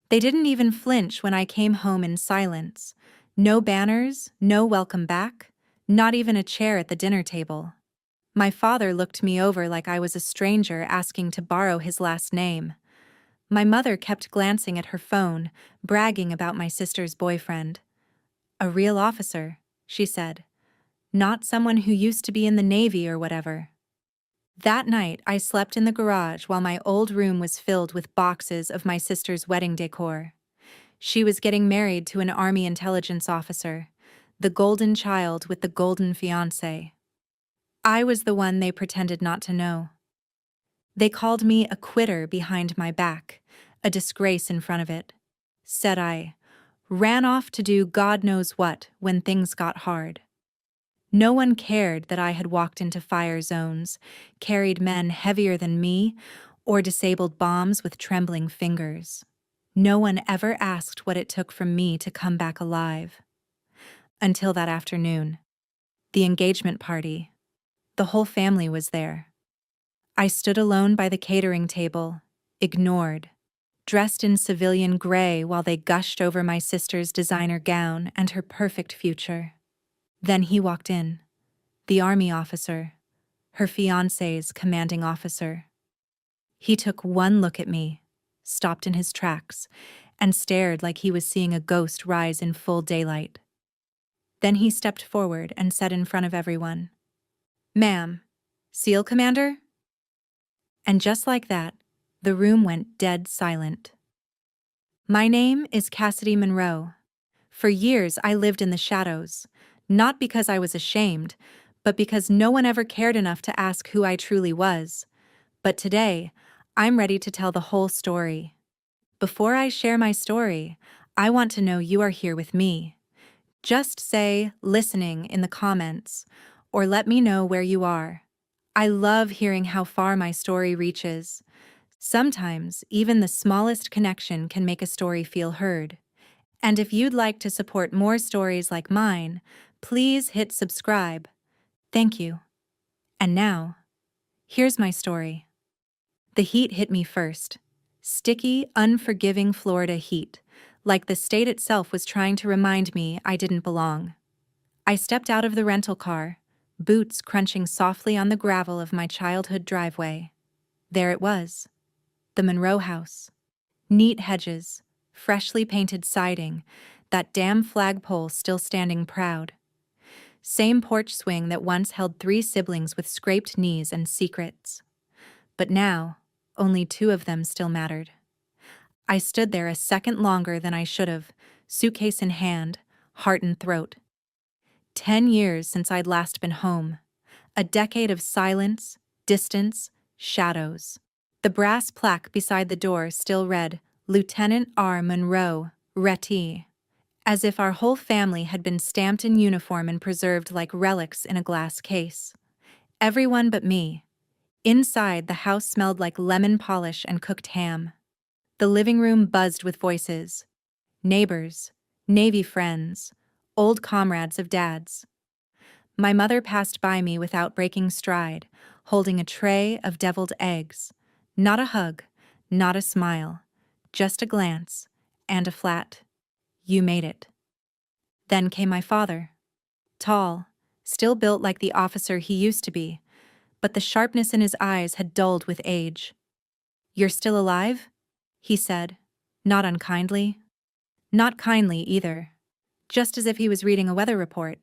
They didn't even flinch when I came home in silence. No banners, no welcome back, not even a chair at the dinner table. My father looked me over like I was a stranger asking to borrow his last name. My mother kept glancing at her phone, bragging about my sister's boyfriend. "A real officer," she said. "Not someone who used to be in the Navy or whatever." That night, I slept in the garage while my old room was filled with boxes of my sister's wedding decor. She was getting married to an Army intelligence officer, the golden child with the golden fiancé. I was the one they pretended not to know. They called me a quitter behind my back, a disgrace in front of it. Said I ran off to do God knows what when things got hard. No one cared that I had walked into fire zones, carried men heavier than me, or disabled bombs with trembling fingers. No one ever asked what it took from me to come back alive. Until that afternoon. The engagement party. The whole family was there. I stood alone by the catering table, ignored, dressed in civilian gray while they gushed over my sister's designer gown and her perfect future. Then he walked in, the Army officer, her fiancé's commanding officer. He took one look at me, stopped in his tracks, and stared like he was seeing a ghost rise in full daylight. Then he stepped forward and said in front of everyone, "Ma'am, SEAL Commander?" And just like that, the room went dead silent. My name is Cassidy Monroe. For years I lived in the shadows, not because I was ashamed, but because no one ever cared enough to ask who I truly was. But today, I'm ready to tell the whole story. Before I share my story, I want to know you are here with me. Just say "listening" in the comments, or let me know where you are. I love hearing how far my story reaches. Sometimes, even the smallest connection can make a story feel heard. And if you'd like to support more stories like mine, please hit subscribe. Thank you. And now, here's my story. The heat hit me first. Sticky, unforgiving Florida heat, like the state itself was trying to remind me I didn't belong. I stepped out of the rental car, boots crunching softly on the gravel of my childhood driveway. There it was, the Monroe house. Neat hedges, freshly painted siding, that damn flagpole still standing proud. Same porch swing that once held 3 siblings with scraped knees and secrets. But now, only 2 of them still mattered. I stood there a second longer than I should have, suitcase in hand, heart in throat. 10 years since I'd last been home. A decade of silence, distance, shadows. The brass plaque beside the door still read, "Lieutenant R. Monroe, Rettee," as if our whole family had been stamped in uniform and preserved like relics in a glass case. Everyone but me. Inside, the house smelled like lemon polish and cooked ham. The living room buzzed with voices. Neighbors, Navy friends, old comrades of Dad's. My mother passed by me without breaking stride, holding a tray of deviled eggs. Not a hug, not a smile, just a glance, and a flat, "You made it." Then came my father. Tall, still built like the officer he used to be, but the sharpness in his eyes had dulled with age. "You're still alive?" he said, not unkindly. Not kindly either, just as if he was reading a weather report.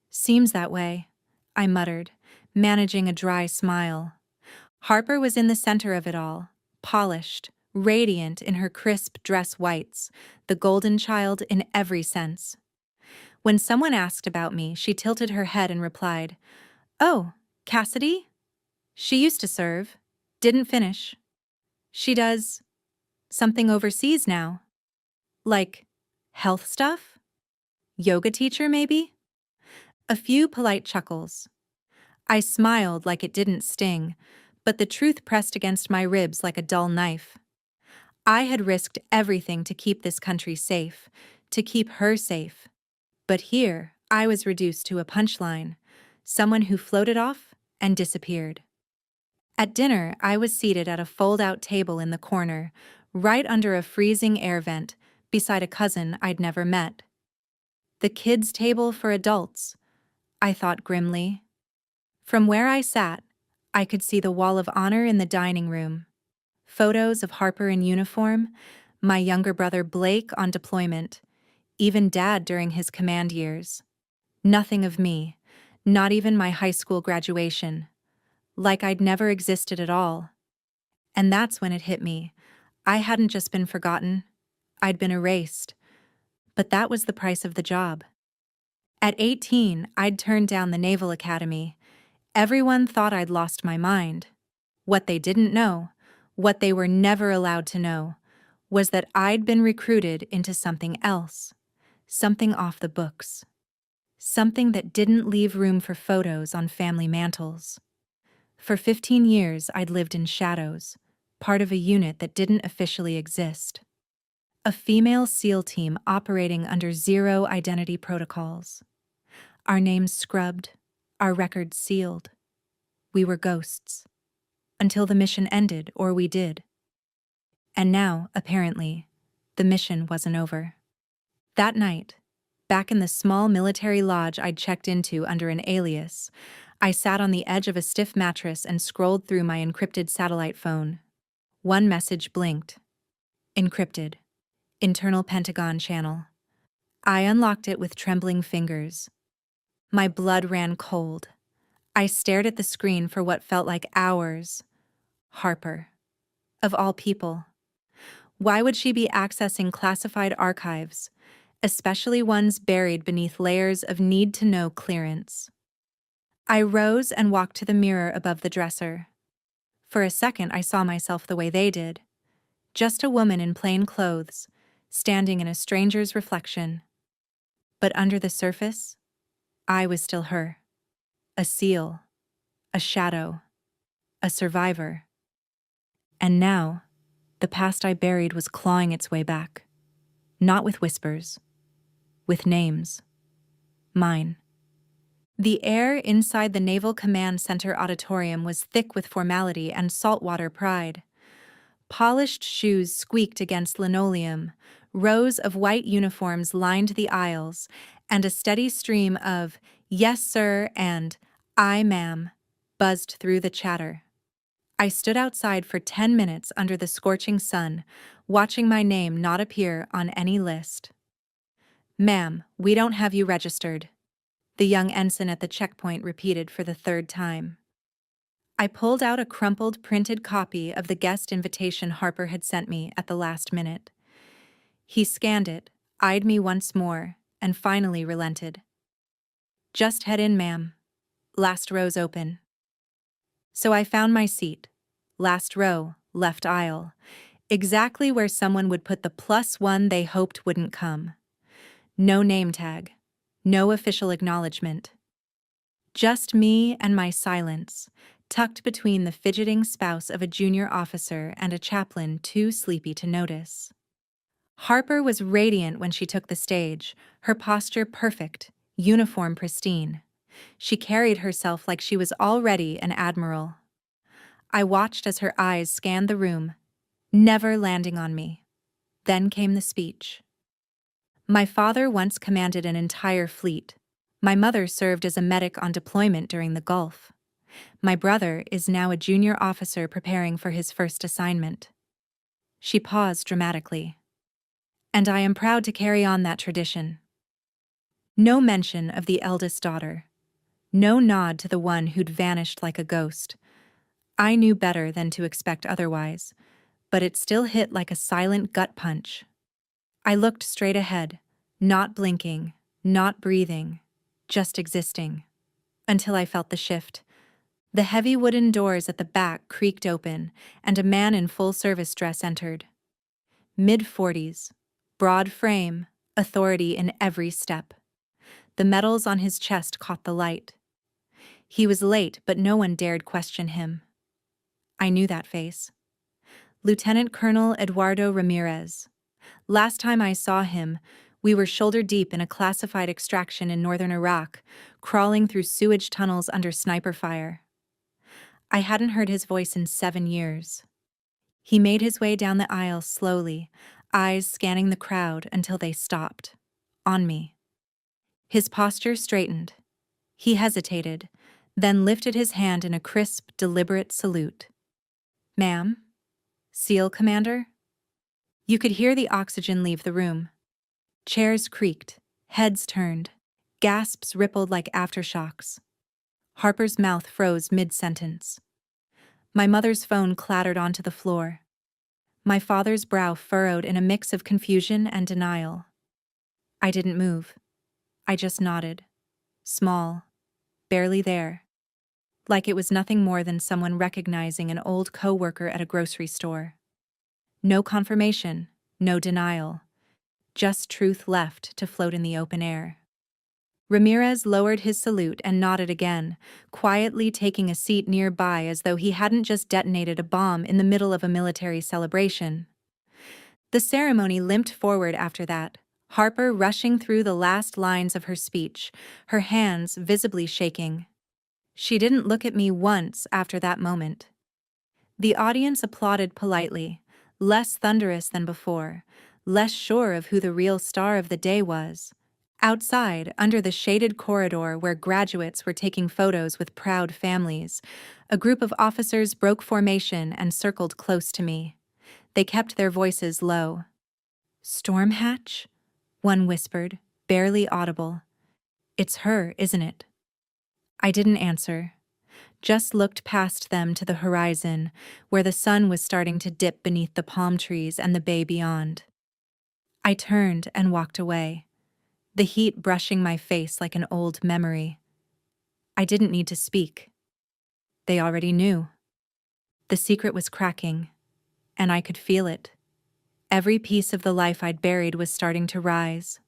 "Seems that way," I muttered, managing a dry smile. Harper was in the center of it all, polished, radiant in her crisp dress whites, the golden child in every sense. When someone asked about me, she tilted her head and replied, "Oh, Cassidy? She used to serve. Didn't finish. She does something overseas now. Like health stuff? Yoga teacher, maybe?" A few polite chuckles. I smiled like it didn't sting, but the truth pressed against my ribs like a dull knife. I had risked everything to keep this country safe, to keep her safe. But here, I was reduced to a punchline, someone who floated off and disappeared. At dinner, I was seated at a fold-out table in the corner, right under a freezing air vent, beside a cousin I'd never met. The kids' table for adults, I thought grimly. From where I sat, I could see the wall of honor in the dining room. Photos of Harper in uniform, my younger brother Blake on deployment, even Dad during his command years. Nothing of me, not even my high school graduation. Like I'd never existed at all. And that's when it hit me. I hadn't just been forgotten, I'd been erased. But that was the price of the job. At 18, I'd turned down the Naval Academy. Everyone thought I'd lost my mind. What they didn't know, what they were never allowed to know, was that I'd been recruited into something else, something off the books, something that didn't leave room for photos on family mantels. For 15 years, I'd lived in shadows, part of a unit that didn't officially exist. A female SEAL team operating under zero identity protocols. Our names scrubbed, our records sealed. We were ghosts. Until the mission ended, or we did. And now, apparently, the mission wasn't over. That night, back in the small military lodge I'd checked into under an alias, I sat on the edge of a stiff mattress and scrolled through my encrypted satellite phone. One message blinked. Encrypted. Internal Pentagon channel. I unlocked it with trembling fingers. My blood ran cold. I stared at the screen for what felt like hours. Harper. Of all people. Why would she be accessing classified archives, especially ones buried beneath layers of need-to-know clearance? I rose and walked to the mirror above the dresser. For a second, I saw myself the way they did. Just a woman in plain clothes, standing in a stranger's reflection. But under the surface, I was still her. A SEAL. A shadow. A survivor. And now, the past I buried was clawing its way back. Not with whispers. With names. Mine. The air inside the Naval Command Center auditorium was thick with formality and saltwater pride. Polished shoes squeaked against linoleum, rows of white uniforms lined the aisles, and a steady stream of "yes, sir" and "aye, ma'am" buzzed through the chatter. I stood outside for 10 minutes under the scorching sun, watching my name not appear on any list. "Ma'am, we don't have you registered," the young ensign at the checkpoint repeated for the third time. I pulled out a crumpled printed copy of the guest invitation Harper had sent me at the last minute. He scanned it, eyed me once more, and finally relented. "Just head in, ma'am. Last row's open." So I found my seat. Last row, left aisle. Exactly where someone would put the +1 they hoped wouldn't come. No name tag. No official acknowledgement. Just me and my silence, tucked between the fidgeting spouse of a junior officer and a chaplain too sleepy to notice. Harper was radiant when she took the stage, her posture perfect, uniform pristine. She carried herself like she was already an admiral. I watched as her eyes scanned the room, never landing on me. Then came the speech. My father once commanded an entire fleet. My mother served as a medic on deployment during the Gulf. My brother is now a junior officer preparing for his first assignment. She paused dramatically. And I am proud to carry on that tradition. No mention of the eldest daughter. No nod to the one who'd vanished like a ghost. I knew better than to expect otherwise, but it still hit like a silent gut punch. I looked straight ahead, not blinking, not breathing, just existing, until I felt the shift. The heavy wooden doors at the back creaked open, and a man in full-service dress entered. Mid-40s, broad frame, authority in every step. The medals on his chest caught the light. He was late, but no one dared question him. I knew that face. Lieutenant Colonel Eduardo Ramirez. Last time I saw him, we were shoulder-deep in a classified extraction in northern Iraq, crawling through sewage tunnels under sniper fire. I hadn't heard his voice in 7 years. He made his way down the aisle slowly, eyes scanning the crowd until they stopped. On me. His posture straightened. He hesitated, then lifted his hand in a crisp, deliberate salute. "Ma'am? SEAL Commander?" You could hear the oxygen leave the room. Chairs creaked, heads turned, gasps rippled like aftershocks. Harper's mouth froze mid-sentence. My mother's phone clattered onto the floor. My father's brow furrowed in a mix of confusion and denial. I didn't move. I just nodded. Small, barely there. Like it was nothing more than someone recognizing an old coworker at a grocery store. No confirmation, no denial. Just truth left to float in the open air. Ramirez lowered his salute and nodded again, quietly taking a seat nearby as though he hadn't just detonated a bomb in the middle of a military celebration. The ceremony limped forward after that, Harper rushing through the last lines of her speech, her hands visibly shaking. She didn't look at me once after that moment. The audience applauded politely, less thunderous than before, less sure of who the real star of the day was. Outside, under the shaded corridor where graduates were taking photos with proud families, a group of officers broke formation and circled close to me. They kept their voices low. "Storm Hatch?" one whispered, barely audible. "It's her, isn't it?" I didn't answer, just looked past them to the horizon, where the sun was starting to dip beneath the palm trees and the bay beyond. I turned and walked away, the heat brushing my face like an old memory. I didn't need to speak. They already knew. The secret was cracking, and I could feel it. Every piece of the life I'd buried was starting to rise.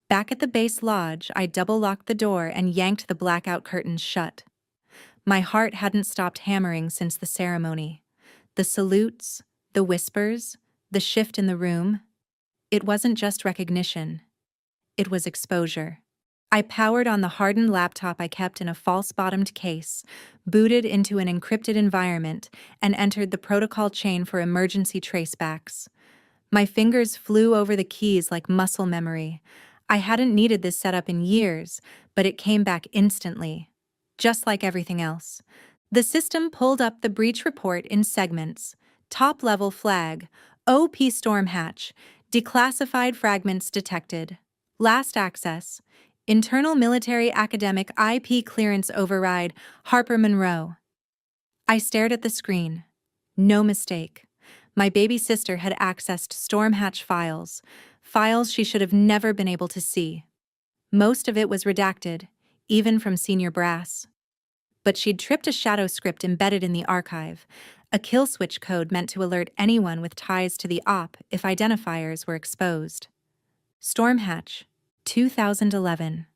Back at the base lodge, I double-locked the door and yanked the blackout curtains shut. My heart hadn't stopped hammering since the ceremony. The salutes, the whispers, the shift in the room. It wasn't just recognition. It was exposure. I powered on the hardened laptop I kept in a false-bottomed case, booted into an encrypted environment, and entered the protocol chain for emergency tracebacks. My fingers flew over the keys like muscle memory. I hadn't needed this setup in years, but it came back instantly. Just like everything else. The system pulled up the breach report in segments. Top-level flag, OP Storm Hatch, declassified fragments detected. Last access, internal military academic IP clearance override, Harper Monroe. I stared at the screen. No mistake. My baby sister had accessed Storm Hatch files she should have never been able to see. Most of it was redacted, even from senior brass. But she'd tripped a shadow script embedded in the archive, a kill switch code meant to alert anyone with ties to the op if identifiers were exposed. Storm Hatch, 2011.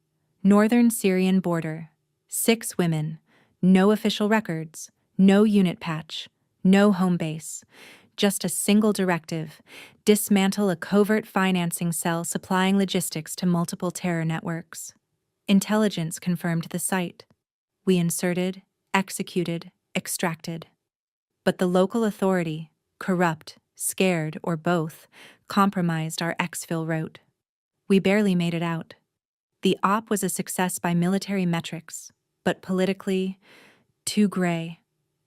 Northern Syrian border. 6 women. No official records. No unit patch. No home base. Just a single directive: dismantle a covert financing cell supplying logistics to multiple terror networks. Intelligence confirmed the site. We inserted, executed, extracted. But the local authority, corrupt, scared, or both, compromised our exfil route. We barely made it out. The op was a success by military metrics, but politically, too gray.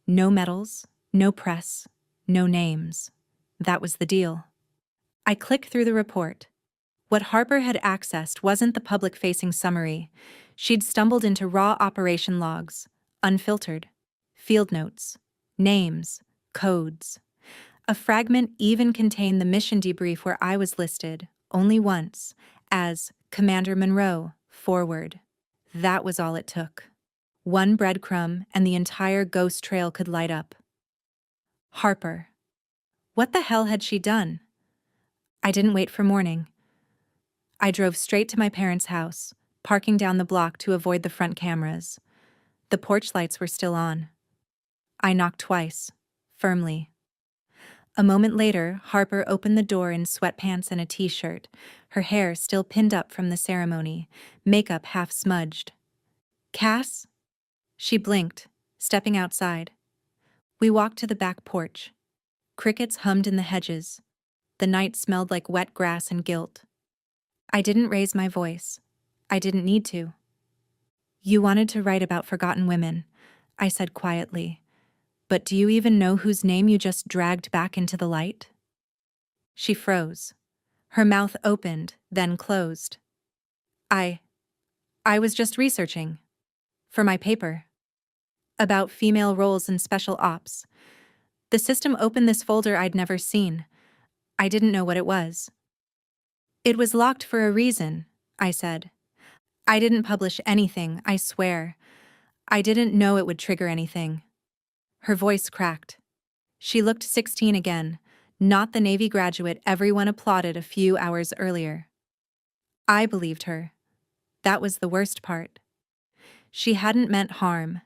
No medals, no press, no names. That was the deal. I clicked through the report. What Harper had accessed wasn't the public-facing summary. She'd stumbled into raw operation logs, unfiltered, field notes, names, codes. A fragment even contained the mission debrief where I was listed, only once, as Commander Monroe, forward. That was all it took. One breadcrumb and the entire ghost trail could light up. Harper. What the hell had she done? I didn't wait for morning. I drove straight to my parents' house, parking down the block to avoid the front cameras. The porch lights were still on. I knocked twice, firmly. A moment later, Harper opened the door in sweatpants and a t-shirt, her hair still pinned up from the ceremony, makeup half smudged. "Cass?" She blinked, stepping outside. We walked to the back porch. Crickets hummed in the hedges. The night smelled like wet grass and guilt. I didn't raise my voice. I didn't need to. You wanted to write about forgotten women, I said quietly. But do you even know whose name you just dragged back into the light? She froze. Her mouth opened, then closed. I was just researching. For my paper. About female roles in special ops. The system opened this folder I'd never seen. I didn't know what it was. It was locked for a reason, I said. I didn't publish anything, I swear. I didn't know it would trigger anything. Her voice cracked. She looked 16 again, not the Navy graduate everyone applauded a few hours earlier. I believed her. That was the worst part. She hadn't meant harm.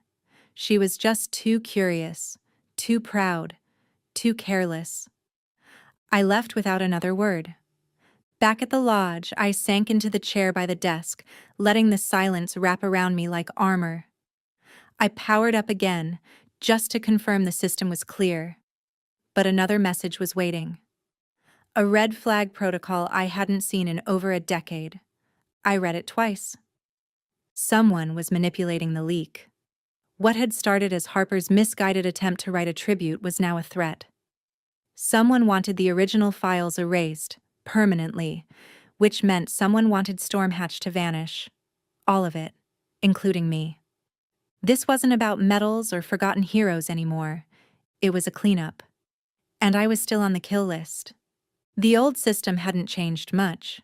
She was just too curious, too proud, too careless. I left without another word. Back at the lodge, I sank into the chair by the desk, letting the silence wrap around me like armor. I powered up again, just to confirm the system was clear. But another message was waiting. A red flag protocol I hadn't seen in over a decade. I read it twice. Someone was manipulating the leak. What had started as Harper's misguided attempt to write a tribute was now a threat. Someone wanted the original files erased, permanently, which meant someone wanted Stormhatch to vanish. All of it, including me. This wasn't about medals or forgotten heroes anymore. It was a cleanup. And I was still on the kill list. The old system hadn't changed much.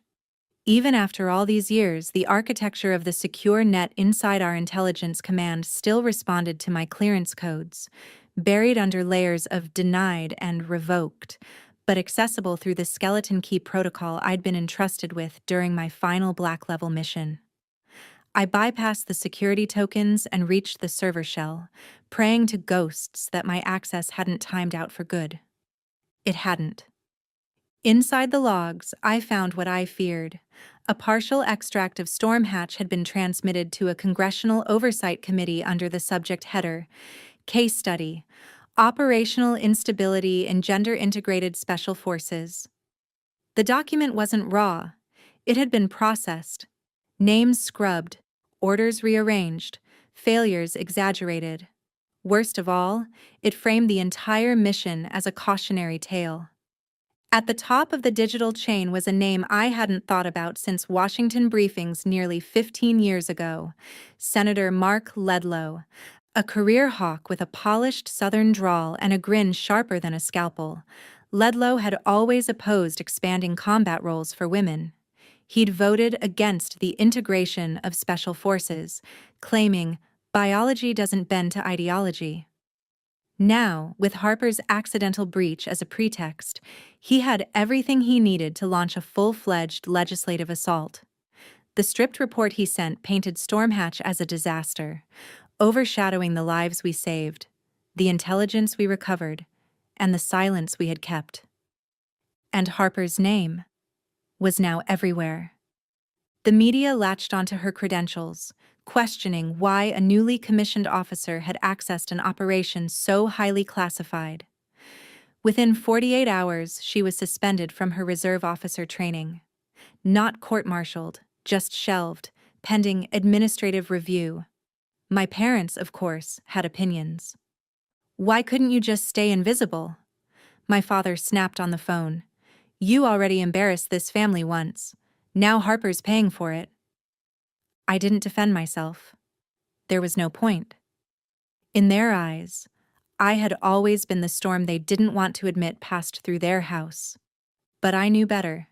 Even after all these years, the architecture of the secure net inside our intelligence command still responded to my clearance codes, buried under layers of denied and revoked, but accessible through the skeleton key protocol I'd been entrusted with during my final Black Level mission. I bypassed the security tokens and reached the server shell, praying to ghosts that my access hadn't timed out for good. It hadn't. Inside the logs, I found what I feared. A partial extract of Stormhatch had been transmitted to a Congressional Oversight Committee under the subject header, Case Study, Operational Instability in Gender-Integrated Special Forces. The document wasn't raw. It had been processed. Names scrubbed, orders rearranged, failures exaggerated. Worst of all, it framed the entire mission as a cautionary tale. At the top of the digital chain was a name I hadn't thought about since Washington briefings nearly 15 years ago, Senator Mark Ledlow, a career hawk with a polished Southern drawl and a grin sharper than a scalpel. Ledlow had always opposed expanding combat roles for women. He'd voted against the integration of special forces, claiming biology doesn't bend to ideology. Now, with Harper's accidental breach as a pretext, he had everything he needed to launch a full-fledged legislative assault. The stripped report he sent painted Stormhatch as a disaster, overshadowing the lives we saved, the intelligence we recovered, and the silence we had kept. And Harper's name was now everywhere. The media latched onto her credentials, questioning why a newly commissioned officer had accessed an operation so highly classified. Within 48 hours, she was suspended from her reserve officer training. Not court-martialed, just shelved, pending administrative review. My parents, of course, had opinions. Why couldn't you just stay invisible? My father snapped on the phone. You already embarrassed this family once. Now Harper's paying for it. I didn't defend myself. There was no point. In their eyes, I had always been the storm they didn't want to admit passed through their house. But I knew better.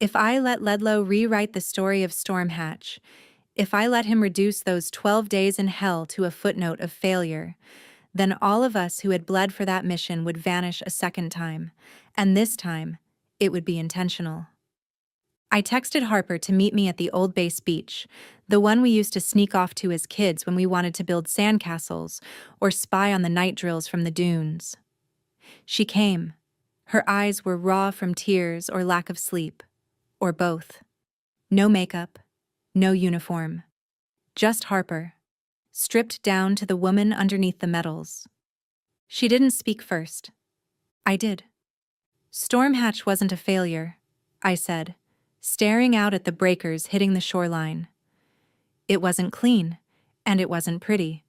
If I let Ledlow rewrite the story of Stormhatch, if I let him reduce those 12 days in hell to a footnote of failure, then all of us who had bled for that mission would vanish a second time, and this time, it would be intentional. I texted Harper to meet me at the Old Base Beach, the one we used to sneak off to as kids when we wanted to build sandcastles or spy on the night drills from the dunes. She came. Her eyes were raw from tears or lack of sleep, or both. No makeup, no uniform. Just Harper, stripped down to the woman underneath the medals. She didn't speak first. I did. Storm Hatch wasn't a failure, I said, staring out at the breakers hitting the shoreline. It wasn't clean, and it wasn't pretty,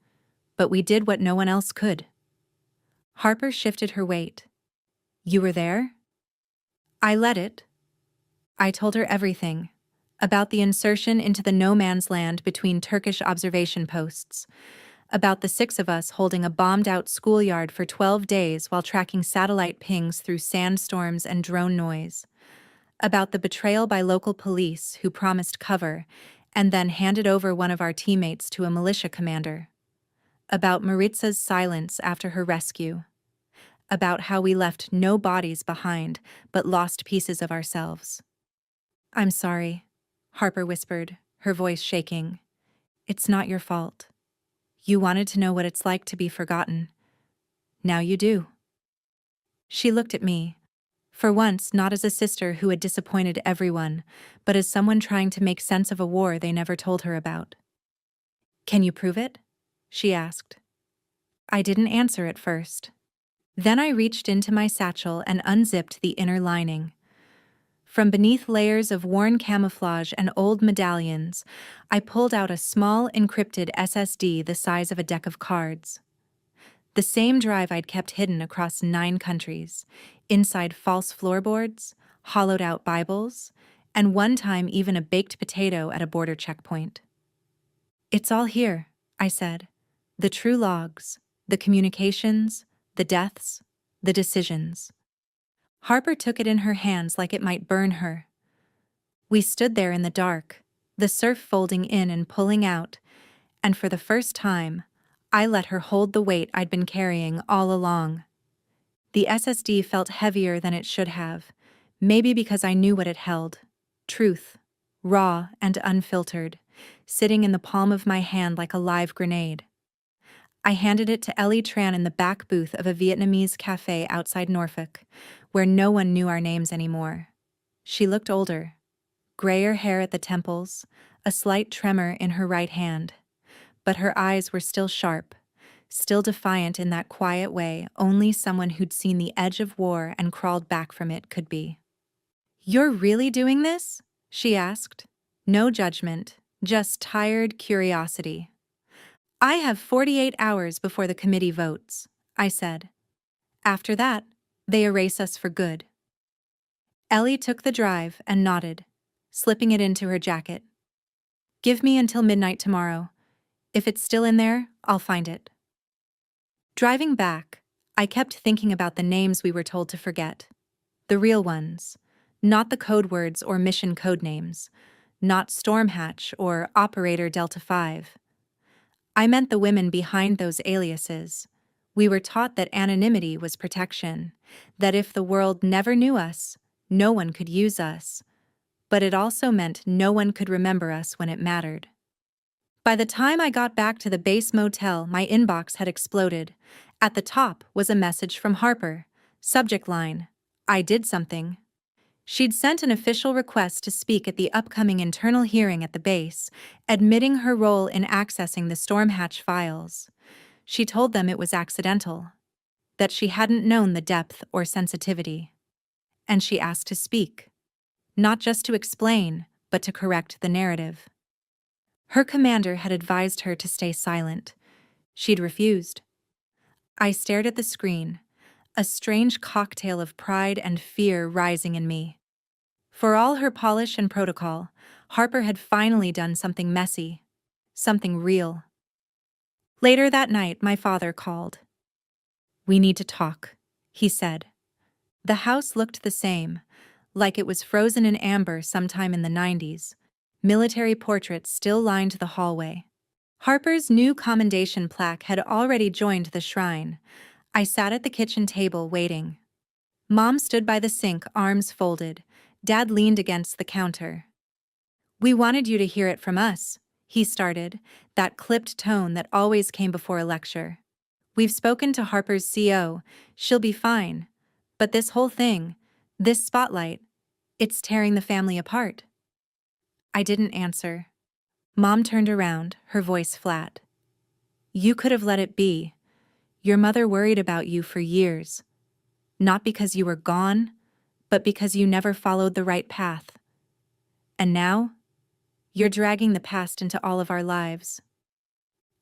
but we did what no one else could. Harper shifted her weight. You were there? I led it. I told her everything. About the insertion into the no-man's land between Turkish observation posts. About the 6 of us holding a bombed-out schoolyard for 12 days while tracking satellite pings through sandstorms and drone noise. About the betrayal by local police who promised cover and then handed over one of our teammates to a militia commander. About Maritza's silence after her rescue. About how we left no bodies behind but lost pieces of ourselves. I'm sorry, Harper whispered, her voice shaking. It's not your fault. You wanted to know what it's like to be forgotten. Now you do. She looked at me, for once not as a sister who had disappointed everyone, but as someone trying to make sense of a war they never told her about. Can you prove it? She asked. I didn't answer at first. Then I reached into my satchel and unzipped the inner lining. From beneath layers of worn camouflage and old medallions, I pulled out a small encrypted SSD the size of a deck of cards. The same drive I'd kept hidden across 9 countries, inside false floorboards, hollowed-out Bibles, and one time even a baked potato at a border checkpoint. It's all here, I said. The true logs, the communications, the deaths, the decisions. Harper took it in her hands like it might burn her. We stood there in the dark, the surf folding in and pulling out, and for the first time, I let her hold the weight I'd been carrying all along. The SSD felt heavier than it should have, maybe because I knew what it held. Truth, raw and unfiltered, sitting in the palm of my hand like a live grenade. I handed it to Ellie Tran in the back booth of a Vietnamese cafe outside Norfolk, where no one knew our names anymore. She looked older, grayer hair at the temples, a slight tremor in her right hand. But her eyes were still sharp, still defiant in that quiet way only someone who'd seen the edge of war and crawled back from it could be. You're really doing this? She asked. No judgment, just tired curiosity. I have 48 hours before the committee votes, I said. After that, they erase us for good. Ellie took the drive and nodded, slipping it into her jacket. Give me until midnight tomorrow. If it's still in there, I'll find it. Driving back, I kept thinking about the names we were told to forget. The real ones, not the code words or mission code names, not Storm Hatch or Operator Delta 5. I meant the women behind those aliases. We were taught that anonymity was protection, that if the world never knew us, no one could use us. But it also meant no one could remember us when it mattered. By the time I got back to the base motel, my inbox had exploded. At the top was a message from Harper. Subject line, I did something. She'd sent an official request to speak at the upcoming internal hearing at the base, admitting her role in accessing the Storm Hatch files. She told them it was accidental, that she hadn't known the depth or sensitivity. And she asked to speak, not just to explain, but to correct the narrative. Her commander had advised her to stay silent. She'd refused. I stared at the screen, a strange cocktail of pride and fear rising in me. For all her polish and protocol, Harper had finally done something messy, something real. Later that night, my father called. We need to talk, he said. The house looked the same, like it was frozen in amber sometime in the 90s. Military portraits still lined the hallway. Harper's new commendation plaque had already joined the shrine. I sat at the kitchen table waiting. Mom stood by the sink, arms folded. Dad leaned against the counter. We wanted you to hear it from us, he started, that clipped tone that always came before a lecture. We've spoken to Harper's CO. She'll be fine. But this whole thing, this spotlight, it's tearing the family apart. I didn't answer. Mom turned around, her voice flat. You could have let it be. Your mother worried about you for years. Not because you were gone, but because you never followed the right path. And now, you're dragging the past into all of our lives.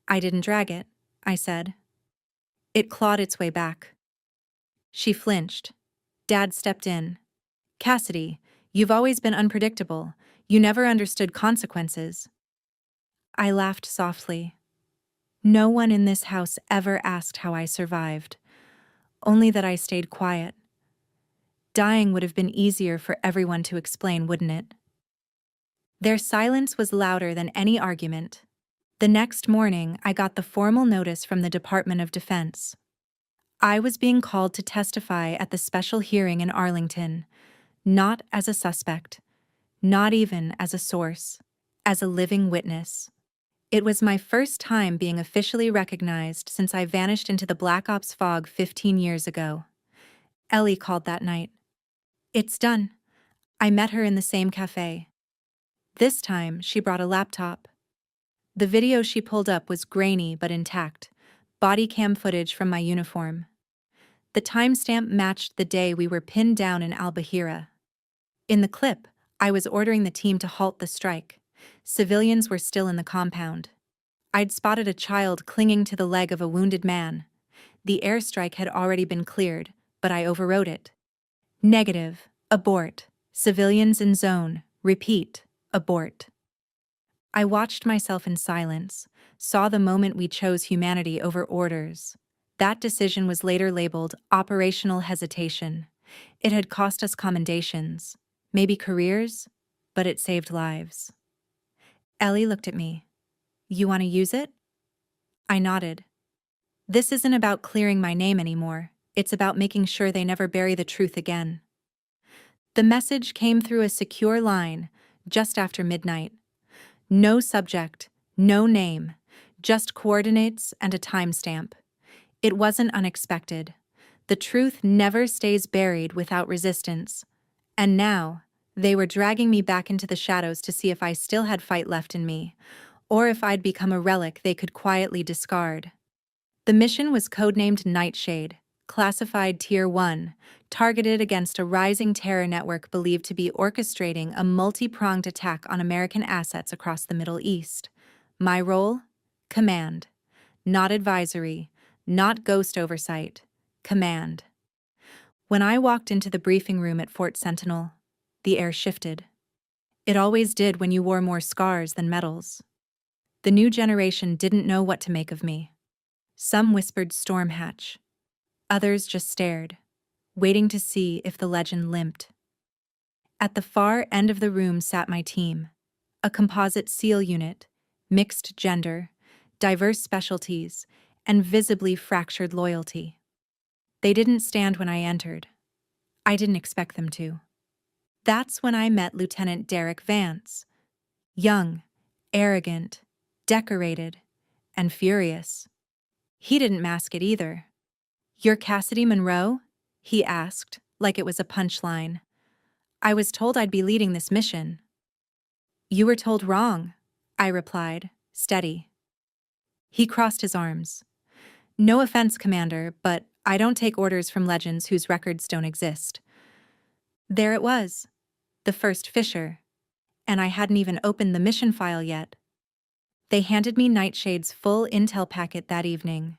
I didn't drag it, I said. It clawed its way back. She flinched. Dad stepped in. Cassidy, you've always been unpredictable. You never understood consequences. I laughed softly. No one in this house ever asked how I survived, only that I stayed quiet. Dying would have been easier for everyone to explain, wouldn't it? Their silence was louder than any argument. The next morning, I got the formal notice from the Department of Defense. I was being called to testify at the special hearing in Arlington, not as a suspect, not even as a source, as a living witness. It was my first time being officially recognized since I vanished into the Black Ops fog 15 years ago. Ellie called that night. It's done. I met her in the same cafe. This time, she brought a laptop. The video she pulled up was grainy but intact, body cam footage from my uniform. The timestamp matched the day we were pinned down in Al-Bahira. In the clip, I was ordering the team to halt the strike. Civilians were still in the compound. I'd spotted a child clinging to the leg of a wounded man. The airstrike had already been cleared, but I overrode it. Negative. Abort. Civilians in zone. Repeat. Abort. I watched myself in silence, saw the moment we chose humanity over orders. That decision was later labeled operational hesitation. It had cost us commendations, maybe careers, but it saved lives. Ellie looked at me. You want to use it? I nodded. This isn't about clearing my name anymore. It's about making sure they never bury the truth again. The message came through a secure line just after midnight. No subject, no name, just coordinates and a timestamp. It wasn't unexpected. The truth never stays buried without resistance. And now, they were dragging me back into the shadows to see if I still had fight left in me, or if I'd become a relic they could quietly discard. The mission was codenamed Nightshade, classified Tier 1, targeted against a rising terror network believed to be orchestrating a multi-pronged attack on American assets across the Middle East. My role? Command. Not advisory, not ghost oversight. Command. When I walked into the briefing room at Fort Sentinel, the air shifted. It always did when you wore more scars than medals. The new generation didn't know what to make of me. Some whispered storm hatch. Others just stared, waiting to see if the legend limped. At the far end of the room sat my team, a composite SEAL unit, mixed gender, diverse specialties, and visibly fractured loyalty. They didn't stand when I entered. I didn't expect them to. That's when I met Lieutenant Derek Vance. Young, arrogant, decorated, and furious. He didn't mask it either. "You're Cassidy Monroe?" he asked, like it was a punchline. "I was told I'd be leading this mission." "You were told wrong," I replied, steady. He crossed his arms. "No offense, Commander, but I don't take orders from legends whose records don't exist." There it was, the first Fisher, and I hadn't even opened the mission file yet. They handed me Nightshade's full intel packet that evening.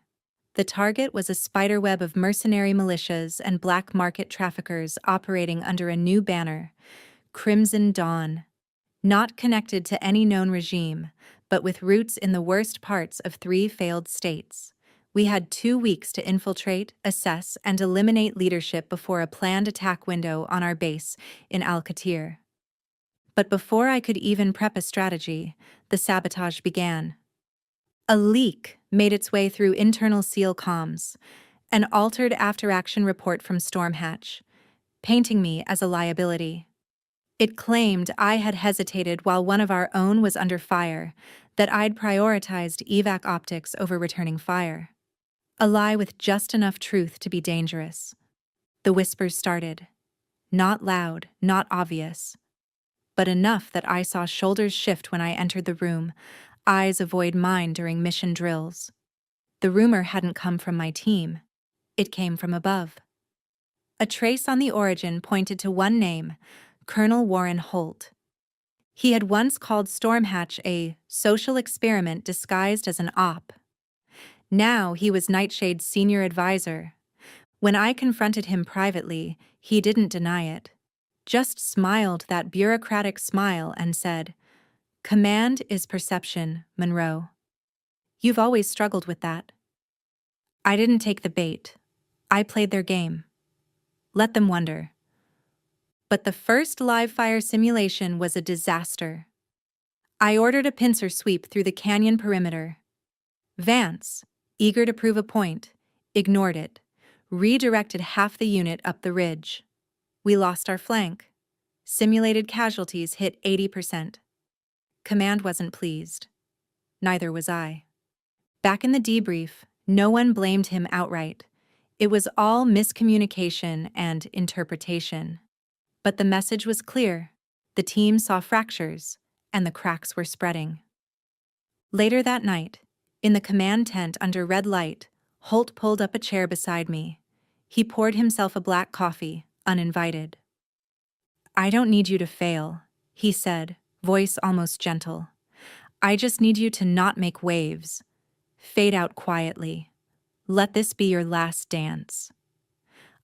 The target was a spiderweb of mercenary militias and black market traffickers operating under a new banner, Crimson Dawn. Not connected to any known regime, but with roots in the worst parts of 3 failed states. We had 2 weeks to infiltrate, assess, and eliminate leadership before a planned attack window on our base in Al-Katir. But before I could even prep a strategy, the sabotage began. A leak made its way through internal SEAL comms, an altered after-action report from Stormhatch, painting me as a liability. It claimed I had hesitated while one of our own was under fire, that I'd prioritized evac optics over returning fire. A lie with just enough truth to be dangerous. The whispers started. Not loud, not obvious, but enough that I saw shoulders shift when I entered the room, eyes avoid mine during mission drills. The rumor hadn't come from my team. It came from above. A trace on the origin pointed to one name, Colonel Warren Holt. He had once called Stormhatch a social experiment disguised as an op. Now he was Nightshade's senior advisor. When I confronted him privately, he didn't deny it. Just smiled that bureaucratic smile and said, "Command is perception, Monroe. You've always struggled with that." I didn't take the bait. I played their game. Let them wonder. But the first live-fire simulation was a disaster. I ordered a pincer sweep through the canyon perimeter. Vance, eager to prove a point, ignored it, redirected half the unit up the ridge. We lost our flank. Simulated casualties hit 80%. Command wasn't pleased. Neither was I. Back in the debrief, no one blamed him outright. It was all miscommunication and interpretation. But the message was clear. The team saw fractures, and the cracks were spreading. Later that night, in the command tent under red light, Holt pulled up a chair beside me. He poured himself a black coffee, uninvited. "I don't need you to fail," he said, voice almost gentle. "I just need you to not make waves. Fade out quietly. Let this be your last dance."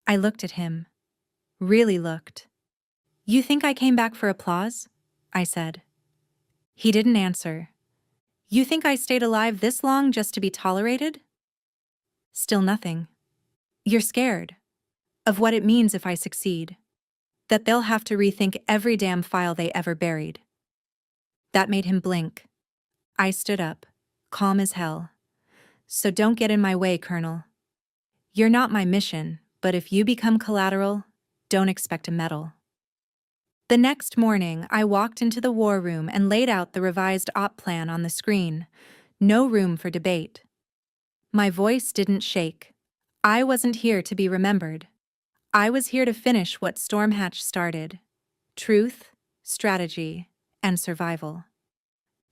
I looked at him. Really looked. "You think I came back for applause?" I said. He didn't answer. "You think I stayed alive this long just to be tolerated?" Still nothing. "You're scared of what it means if I succeed. That they'll have to rethink every damn file they ever buried." That made him blink. I stood up, calm as hell. "So don't get in my way, Colonel. You're not my mission, but if you become collateral, don't expect a medal." The next morning, I walked into the war room and laid out the revised op plan on the screen. No room for debate. My voice didn't shake. I wasn't here to be remembered. I was here to finish what Stormhatch started. Truth, strategy, and survival.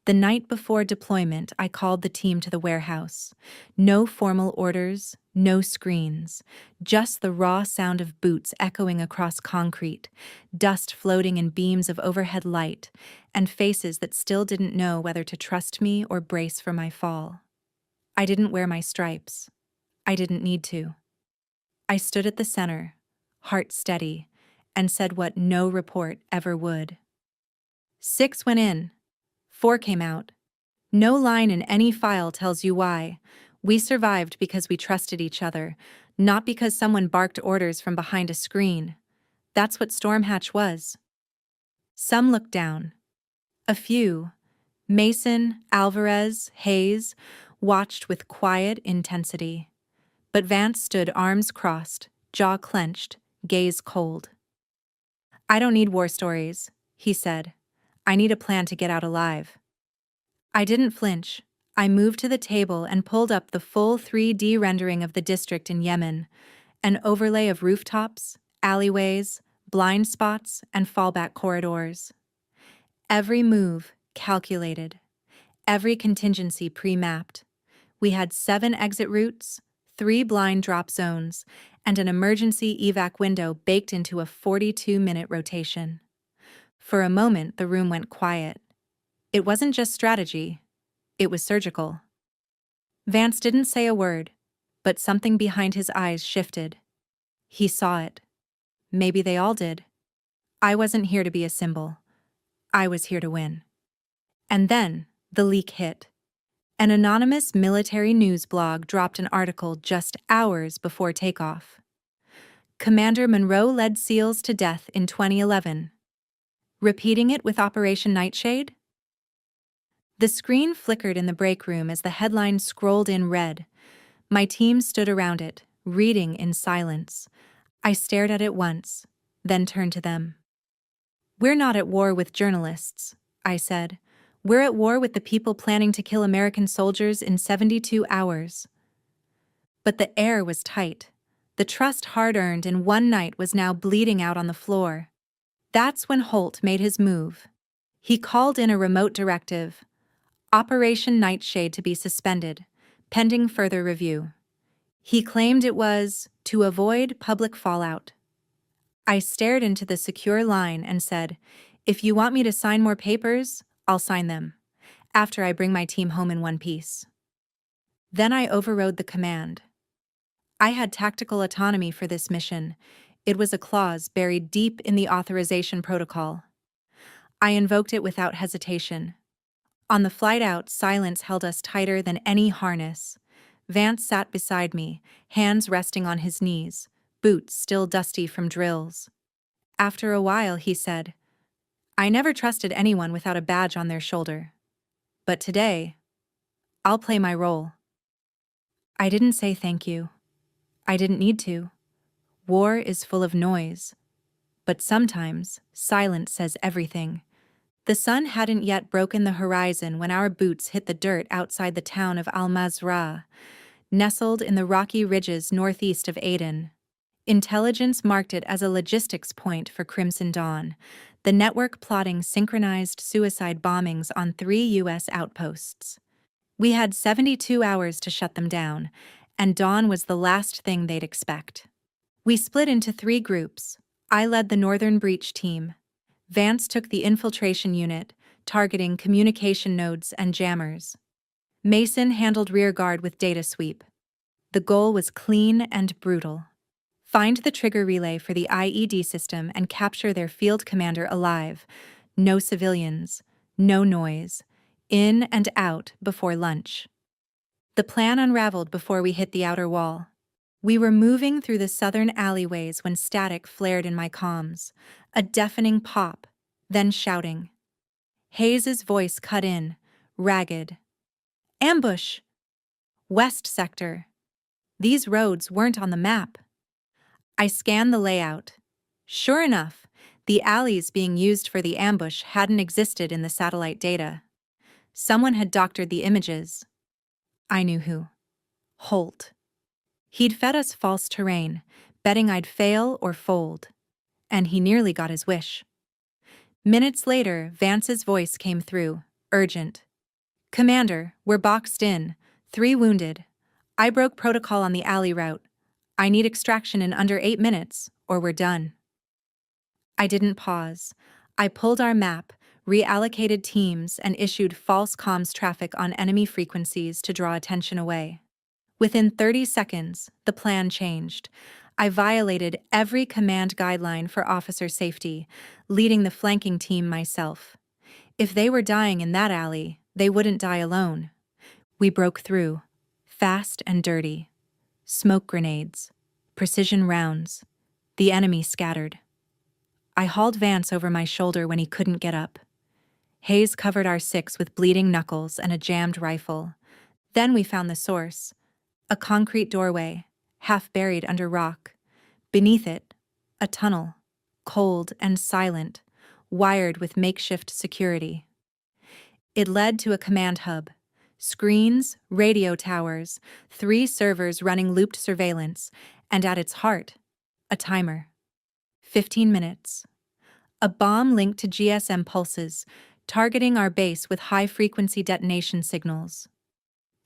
The night before deployment, I called the team to the warehouse. No formal orders, no screens, just the raw sound of boots echoing across concrete, dust floating in beams of overhead light, and faces that still didn't know whether to trust me or brace for my fall. I didn't wear my stripes. I didn't need to. I stood at the center, heart steady, and said what no report ever would. 6 went in. 4 came out. No line in any file tells you why. We survived because we trusted each other, not because someone barked orders from behind a screen. That's what Stormhatch was. Some looked down. A few, Mason, Alvarez, Hayes, watched with quiet intensity. But Vance stood arms crossed, jaw clenched, gaze cold. "I don't need war stories," he said. "I need a plan to get out alive." I didn't flinch. I moved to the table and pulled up the full 3D rendering of the district in Yemen, an overlay of rooftops, alleyways, blind spots, and fallback corridors. Every move calculated, every contingency pre-mapped. We had 7 exit routes, 3 blind drop zones, and an emergency evac window baked into a 42-minute rotation. For a moment, the room went quiet. It wasn't just strategy, it was surgical. Vance didn't say a word, but something behind his eyes shifted. He saw it. Maybe they all did. I wasn't here to be a symbol. I was here to win. And then, the leak hit. An anonymous military news blog dropped an article just hours before takeoff. Commander Monroe led SEALs to death in 2011. Repeating it with Operation Nightshade? The screen flickered in the break room as the headline scrolled in red. My team stood around it, reading in silence. I stared at it once, then turned to them. "We're not at war with journalists," I said. "We're at war with the people planning to kill American soldiers in 72 hours. But the air was tight. The trust hard-earned in one night was now bleeding out on the floor. That's when Holt made his move. He called in a remote directive. Operation Nightshade to be suspended, pending further review. He claimed it was to avoid public fallout. I stared into the secure line and said, "If you want me to sign more papers, I'll sign them, after I bring my team home in one piece." Then I overrode the command. I had tactical autonomy for this mission. It was a clause buried deep in the authorization protocol. I invoked it without hesitation. On the flight out, silence held us tighter than any harness. Vance sat beside me, hands resting on his knees, boots still dusty from drills. After a while, he said, "I never trusted anyone without a badge on their shoulder. But today, I'll play my role." I didn't say thank you. I didn't need to. War is full of noise. But sometimes, silence says everything. The sun hadn't yet broken the horizon when our boots hit the dirt outside the town of Al-Mazrah, nestled in the rocky ridges northeast of Aden. Intelligence marked it as a logistics point for Crimson Dawn, the network plotting synchronized suicide bombings on 3 U.S. outposts. We had 72 hours to shut them down, and dawn was the last thing they'd expect. We split into 3 groups. I led the Northern Breach team. Vance took the infiltration unit, targeting communication nodes and jammers. Mason handled rearguard with data sweep. The goal was clean and brutal. Find the trigger relay for the IED system and capture their field commander alive. No civilians, no noise. In and out before lunch. The plan unraveled before we hit the outer wall. We were moving through the southern alleyways when static flared in my comms. A deafening pop, then shouting. Hayes's voice cut in, ragged. "Ambush! West sector." These roads weren't on the map. I scanned the layout. Sure enough, the alleys being used for the ambush hadn't existed in the satellite data. Someone had doctored the images. I knew who. Holt. He'd fed us false terrain, betting I'd fail or fold. And he nearly got his wish. Minutes later, Vance's voice came through, urgent. "Commander, we're boxed in. 3 wounded. I broke protocol on the alley route. I need extraction in under 8 minutes, or we're done." I didn't pause. I pulled our map, reallocated teams, and issued false comms traffic on enemy frequencies to draw attention away. Within 30 seconds, the plan changed. I violated every command guideline for officer safety, leading the flanking team myself. If they were dying in that alley, they wouldn't die alone. We broke through, fast and dirty. Smoke grenades, precision rounds. The enemy scattered. I hauled Vance over my shoulder when he couldn't get up. Hayes covered our 6 with bleeding knuckles and a jammed rifle. Then we found the source. A concrete doorway, half buried under rock. Beneath it, a tunnel, cold and silent, wired with makeshift security. It led to a command hub. Screens, radio towers, 3 servers running looped surveillance, and at its heart, a timer. 15 minutes. A bomb linked to GSM pulses, targeting our base with high-frequency detonation signals.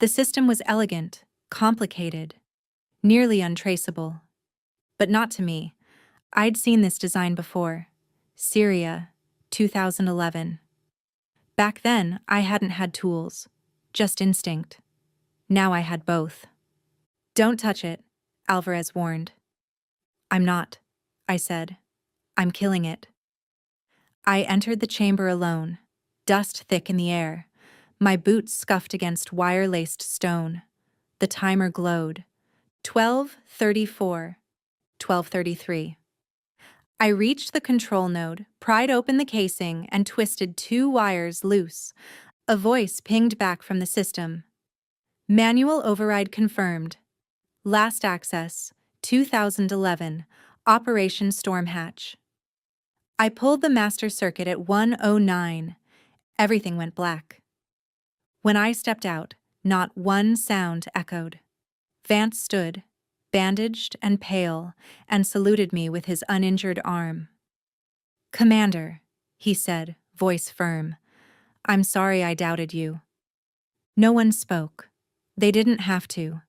The system was elegant, complicated, nearly untraceable. But not to me. I'd seen this design before. Syria, 2011. Back then, I hadn't had tools, just instinct. Now I had both. "Don't touch it," Alvarez warned. "I'm not," I said. "I'm killing it." I entered the chamber alone, dust thick in the air. My boots scuffed against wire-laced stone. The timer glowed. 12:34, 12:33. I reached the control node, pried open the casing, and twisted 2 wires loose. A voice pinged back from the system. "Manual override confirmed. Last access, 2011, Operation Storm Hatch." I pulled the master circuit at 1:09. Everything went black. When I stepped out, not one sound echoed. Vance stood, bandaged and pale, and saluted me with his uninjured arm. "Commander," he said, voice firm, "I'm sorry I doubted you." No one spoke. They didn't have to.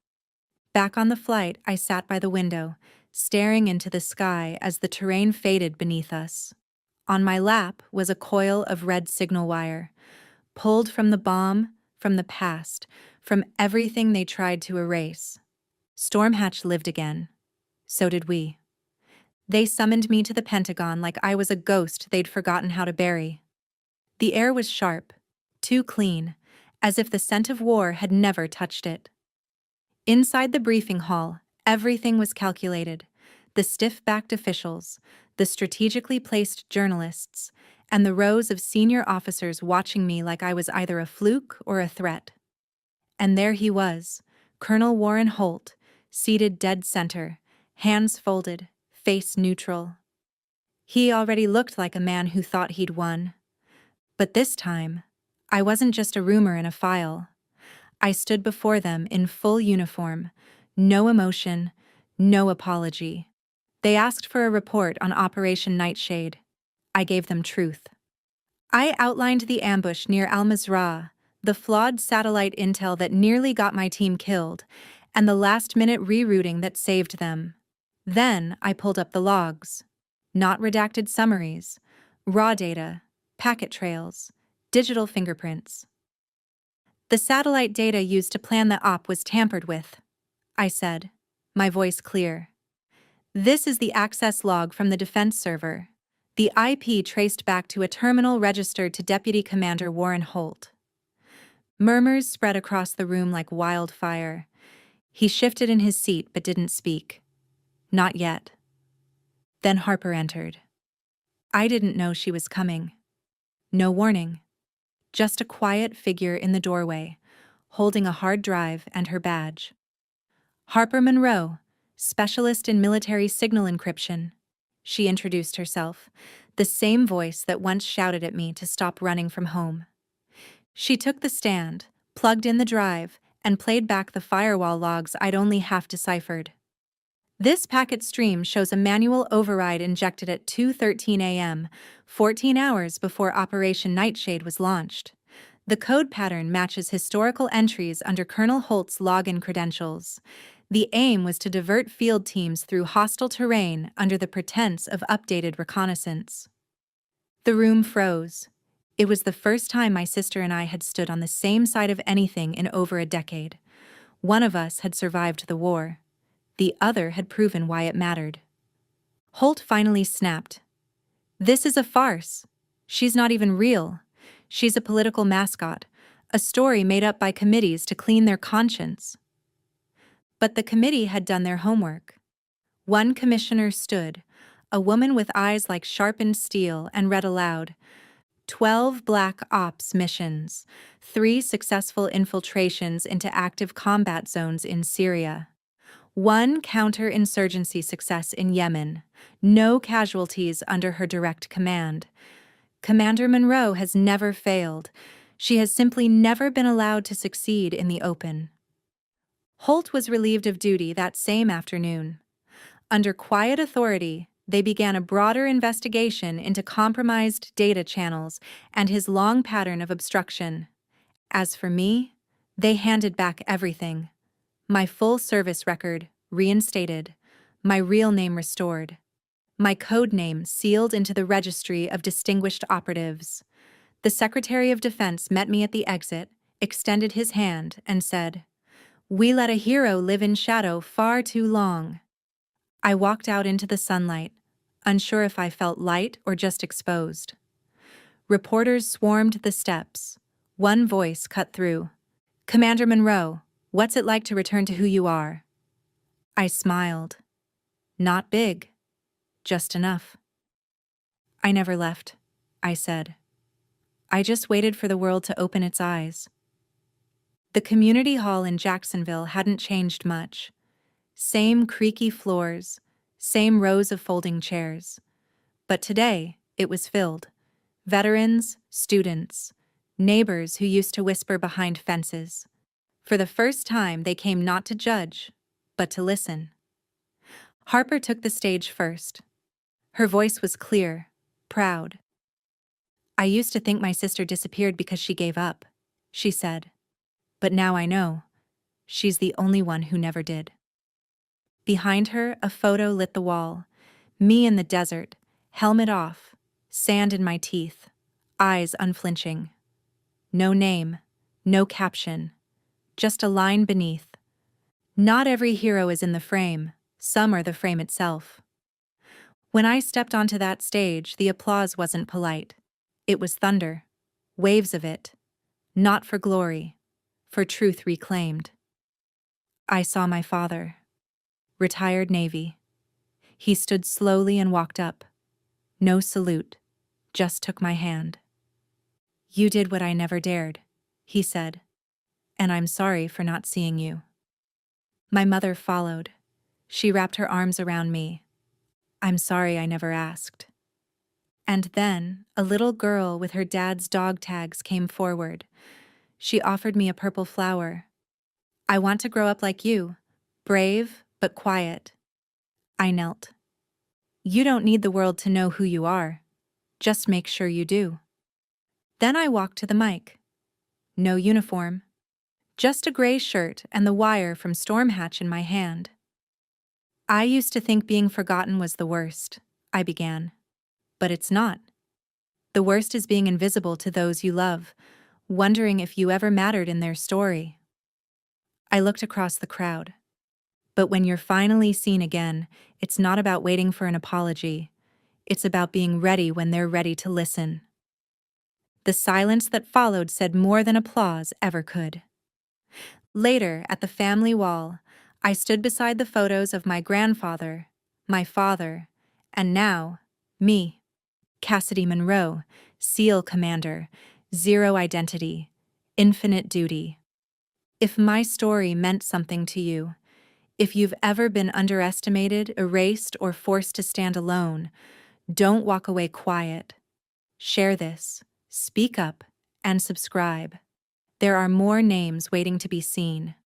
Back on the flight, I sat by the window, staring into the sky as the terrain faded beneath us. On my lap was a coil of red signal wire, pulled from the bomb, from the past, from everything they tried to erase. Stormhatch lived again. So did we. They summoned me to the Pentagon like I was a ghost they'd forgotten how to bury. The air was sharp, too clean, as if the scent of war had never touched it. Inside the briefing hall, everything was calculated. The stiff-backed officials, the strategically placed journalists, and the rows of senior officers watching me like I was either a fluke or a threat. And there he was, Colonel Warren Holt, seated dead center, hands folded, face neutral. He already looked like a man who thought he'd won. But this time, I wasn't just a rumor in a file. I stood before them in full uniform, no emotion, no apology. They asked for a report on Operation Nightshade. I gave them truth. I outlined the ambush near Al-Mazrah, the flawed satellite intel that nearly got my team killed, and the last-minute rerouting that saved them. Then I pulled up the logs. Not redacted summaries, raw data, packet trails, digital fingerprints. The satellite data used to plan the op was tampered with, I said, my voice clear. This is the access log from the defense server. The IP traced back to a terminal registered to Deputy Commander Warren Holt. Murmurs spread across the room like wildfire. He shifted in his seat but didn't speak. Not yet. Then Harper entered. I didn't know she was coming. No warning. Just a quiet figure in the doorway, holding a hard drive and her badge. Harper Monroe, specialist in military signal encryption. She introduced herself, the same voice that once shouted at me to stop running from home. She took the stand, plugged in the drive, and played back the firewall logs I'd only half deciphered. This packet stream shows a manual override injected at 2:13 a.m., 14 hours before Operation Nightshade was launched. The code pattern matches historical entries under Colonel Holt's login credentials. The aim was to divert field teams through hostile terrain under the pretense of updated reconnaissance. The room froze. It was the first time my sister and I had stood on the same side of anything in over a decade. One of us had survived the war. The other had proven why it mattered. Holt finally snapped. This is a farce. She's not even real. She's a political mascot, a story made up by committees to clean their conscience. But the committee had done their homework. One commissioner stood, a woman with eyes like sharpened steel, and read aloud, 12 Black Ops missions, 3 successful infiltrations into active combat zones in Syria. 1 counterinsurgency success in Yemen, no casualties under her direct command. Commander Monroe has never failed. She has simply never been allowed to succeed in the open. Holt was relieved of duty that same afternoon. Under quiet authority, they began a broader investigation into compromised data channels and his long pattern of obstruction. As for me, they handed back everything. My full service record reinstated, my real name restored, my code name sealed into the registry of distinguished operatives. The Secretary of Defense met me at the exit, extended his hand, and said, "We let a hero live in shadow far too long." I walked out into the sunlight, unsure if I felt light or just exposed. Reporters swarmed the steps. One voice cut through. "Commander Monroe, what's it like to return to who you are?" I smiled. Not big, just enough. "I never left," I said. "I just waited for the world to open its eyes." The community hall in Jacksonville hadn't changed much. Same creaky floors, same rows of folding chairs. But today, it was filled. Veterans, students, neighbors who used to whisper behind fences. For the first time, they came not to judge, but to listen. Harper took the stage first. Her voice was clear, proud. "I used to think my sister disappeared because she gave up," she said. "But now I know. She's the only one who never did." Behind her, a photo lit the wall. Me in the desert, helmet off, sand in my teeth, eyes unflinching. No name, no caption, just a line beneath. Not every hero is in the frame, some are the frame itself. When I stepped onto that stage, the applause wasn't polite. It was thunder, waves of it, not for glory, for truth reclaimed. I saw my father, retired Navy. He stood slowly and walked up. No salute, just took my hand. "You did what I never dared," he said, "and I'm sorry for not seeing you." My mother followed. She wrapped her arms around me. "I'm sorry I never asked." And then, a little girl with her dad's dog tags came forward. She offered me a purple flower. "I want to grow up like you, brave but quiet." I knelt. "You don't need the world to know who you are. Just make sure you do." Then I walked to the mic. No uniform. Just a gray shirt and the wire from Storm Hatch in my hand. "I used to think being forgotten was the worst," I began. "But it's not. The worst is being invisible to those you love, wondering if you ever mattered in their story." I looked across the crowd. But when you're finally seen again, it's not about waiting for an apology. It's about being ready when they're ready to listen. The silence that followed said more than applause ever could. Later, at the family wall, I stood beside the photos of my grandfather, my father, and now, me, Cassidy Monroe, SEAL Commander, zero identity, infinite duty. If my story meant something to you, if you've ever been underestimated, erased, or forced to stand alone, don't walk away quiet. Share this, speak up, and subscribe. There are more names waiting to be seen.